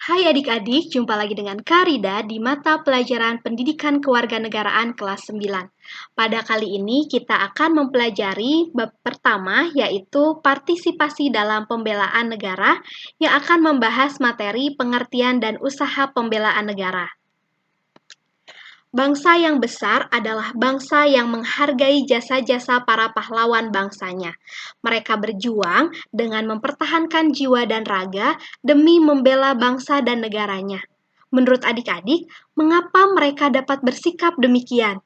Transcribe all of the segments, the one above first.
Hai adik-adik, jumpa lagi dengan Karida di mata pelajaran Pendidikan Kewarganegaraan kelas 9. Pada kali ini kita akan mempelajari bab pertama yaitu partisipasi dalam pembelaan negara yang akan membahas materi pengertian dan usaha pembelaan negara. Bangsa yang besar adalah bangsa yang menghargai jasa-jasa para pahlawan bangsanya. Mereka berjuang dengan mempertahankan jiwa dan raga demi membela bangsa dan negaranya. Menurut adik-adik, mengapa mereka dapat bersikap demikian?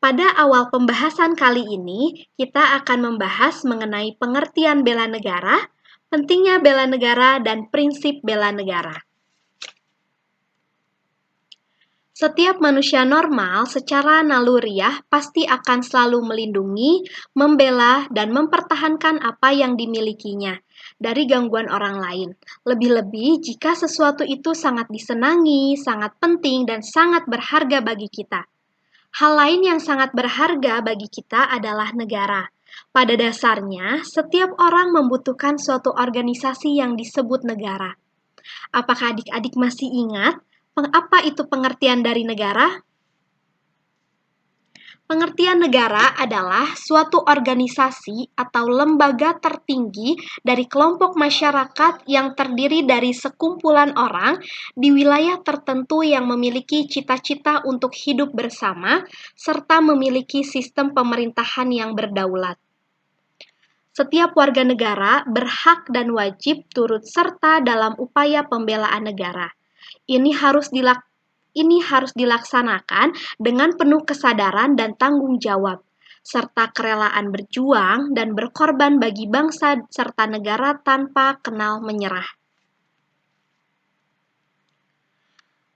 Pada awal pembahasan kali ini, kita akan membahas mengenai pengertian bela negara, pentingnya bela negara, dan prinsip bela negara. Setiap manusia normal secara naluriah pasti akan selalu melindungi, membela, dan mempertahankan apa yang dimilikinya dari gangguan orang lain. Lebih-lebih jika sesuatu itu sangat disenangi, sangat penting, dan sangat berharga bagi kita. Hal lain yang sangat berharga bagi kita adalah negara. Pada dasarnya, setiap orang membutuhkan suatu organisasi yang disebut negara. Apakah adik-adik masih ingat apa itu pengertian dari negara? Pengertian negara adalah suatu organisasi atau lembaga tertinggi dari kelompok masyarakat yang terdiri dari sekumpulan orang di wilayah tertentu yang memiliki cita-cita untuk hidup bersama serta memiliki sistem pemerintahan yang berdaulat. Setiap warga negara berhak dan wajib turut serta dalam upaya pembelaan negara. Ini harus dilaksanakan dengan penuh kesadaran dan tanggung jawab, serta kerelaan berjuang dan berkorban bagi bangsa serta negara tanpa kenal menyerah.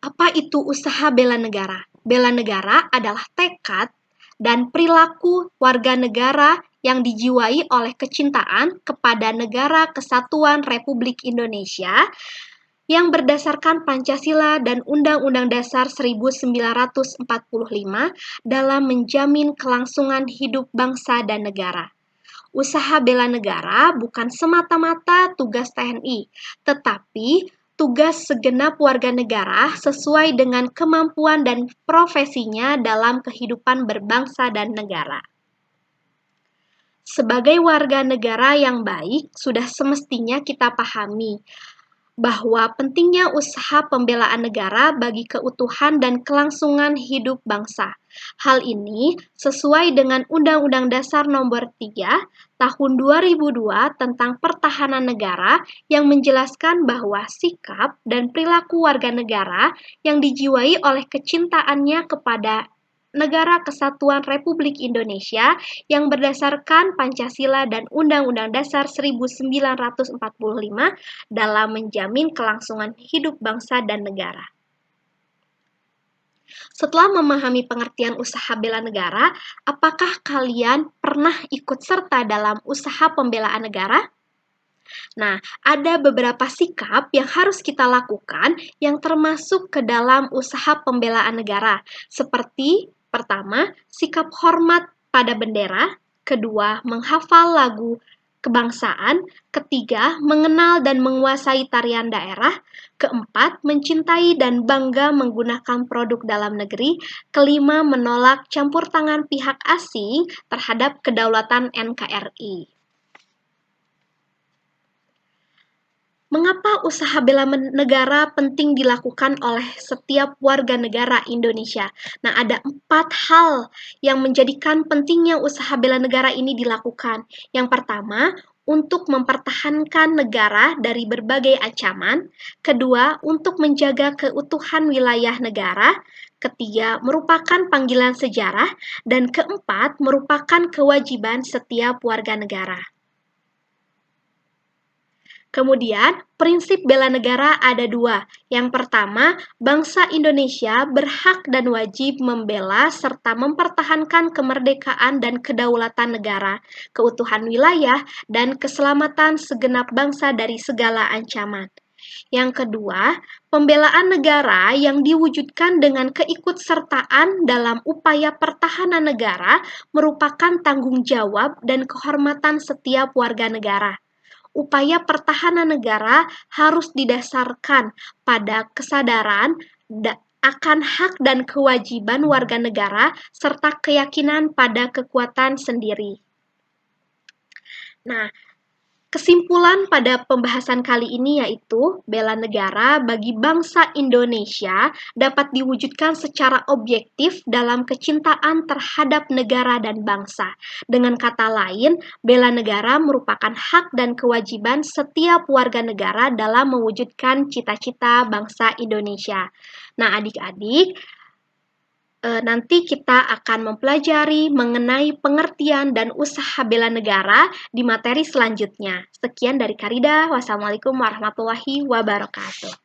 Apa itu usaha bela negara? Bela negara adalah tekad dan perilaku warga negara yang dijiwai oleh kecintaan kepada negara kesatuan Republik Indonesia yang berdasarkan Pancasila dan Undang-Undang Dasar 1945 dalam menjamin kelangsungan hidup bangsa dan negara. Usaha bela negara bukan semata-mata tugas TNI, tetapi tugas segenap warga negara sesuai dengan kemampuan dan profesinya dalam kehidupan berbangsa dan negara. Sebagai warga negara yang baik, sudah semestinya kita pahami bahwa pentingnya usaha pembelaan negara bagi keutuhan dan kelangsungan hidup bangsa. Hal ini sesuai dengan Undang-Undang Dasar Nomor 3 Tahun 2002 tentang Pertahanan Negara yang menjelaskan bahwa sikap dan perilaku warga negara yang dijiwai oleh kecintaannya kepada Negara Kesatuan Republik Indonesia yang berdasarkan Pancasila dan Undang-Undang Dasar 1945 dalam menjamin kelangsungan hidup bangsa dan negara. Setelah memahami pengertian usaha bela negara, apakah kalian pernah ikut serta dalam usaha pembelaan negara? Nah, ada beberapa sikap yang harus kita lakukan yang termasuk ke dalam usaha pembelaan negara, seperti pertama, sikap hormat pada bendera, kedua, menghafal lagu kebangsaan, ketiga, mengenal dan menguasai tarian daerah, keempat, mencintai dan bangga menggunakan produk dalam negeri, kelima, menolak campur tangan pihak asing terhadap kedaulatan NKRI. Mengapa usaha bela negara penting dilakukan oleh setiap warga negara Indonesia? Nah, ada 4 hal yang menjadikan pentingnya usaha bela negara ini dilakukan. Yang pertama, untuk mempertahankan negara dari berbagai ancaman. Kedua, untuk menjaga keutuhan wilayah negara. Ketiga, merupakan panggilan sejarah. Dan keempat, merupakan kewajiban setiap warga negara. Kemudian, prinsip bela negara ada 2. Yang pertama, bangsa Indonesia berhak dan wajib membela serta mempertahankan kemerdekaan dan kedaulatan negara, keutuhan wilayah, dan keselamatan segenap bangsa dari segala ancaman. Yang kedua, pembelaan negara yang diwujudkan dengan keikutsertaan dalam upaya pertahanan negara merupakan tanggung jawab dan kehormatan setiap warga negara. upaya pertahanan negara harus didasarkan pada kesadaran akan hak dan kewajiban warga negara serta keyakinan pada kekuatan sendiri. Nah, kesimpulan pada pembahasan kali ini yaitu bela negara bagi bangsa Indonesia dapat diwujudkan secara objektif dalam kecintaan terhadap negara dan bangsa. Dengan kata lain, bela negara merupakan hak dan kewajiban setiap warga negara dalam mewujudkan cita-cita bangsa Indonesia. Nah, adik-adik, nanti kita akan mempelajari mengenai pengertian dan usaha bela negara di materi selanjutnya. Sekian dari Karida. Wassalamualaikum warahmatullahi wabarakatuh.